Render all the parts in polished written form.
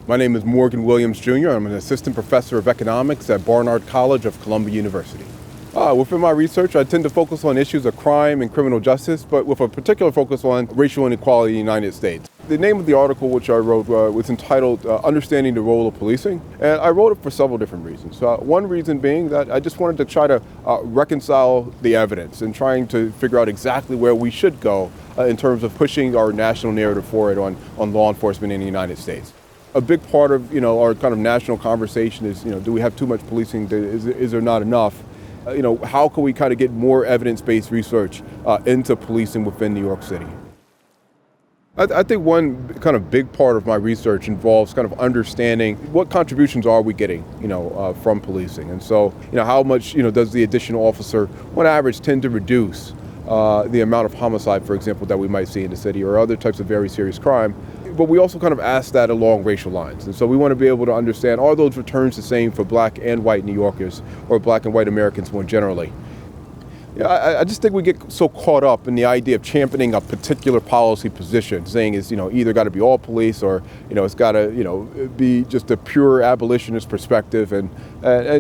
My name is Morgan Williams, Jr. I'm an assistant professor of economics at Barnard College of Columbia University. Within my research, I tend to focus on issues of crime and criminal justice, but with a particular focus on racial inequality in the United States. The name of the article which I wrote was entitled Understanding the Role of Policing, and I wrote it for several different reasons. One reason being that I just wanted to try to reconcile the evidence and trying to figure out exactly where we should go in terms of pushing our national narrative forward on law enforcement in the United States. A big part of our kind of national conversation is do we have too much policing? Is there not enough? How can we kind of get more evidence-based research into policing within New York City? I think one kind of big part of my research involves kind of understanding what contributions are we getting, from policing, and so how much does the additional officer, on average, tend to reduce the amount of homicide, for example, that we might see in the city, or other types of very serious crime. But we also kind of ask that along racial lines. And so we want to be able to understand, are those returns the same for black and white New Yorkers, or black and white Americans more generally? I just think we get so caught up in the idea of championing a particular policy position, saying it's either got to be all police, or it's got to be just a pure abolitionist perspective, and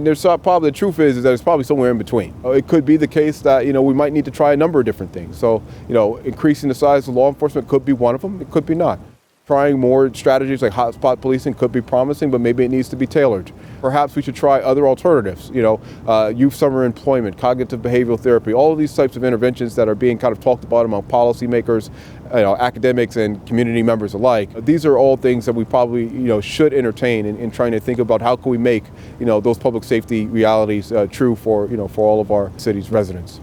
there's probably, the truth is that it's probably somewhere in between. It could be the case that we might need to try a number of different things. So increasing the size of law enforcement could be one of them. It could be not. Trying more strategies like hotspot policing could be promising, but maybe it needs to be tailored. Perhaps we should try other alternatives, youth summer employment, cognitive behavioral therapy, all of these types of interventions that are being kind of talked about among policymakers, academics and community members alike. These are all things that we probably, should entertain in trying to think about how can we make, those public safety realities true for all of our city's residents.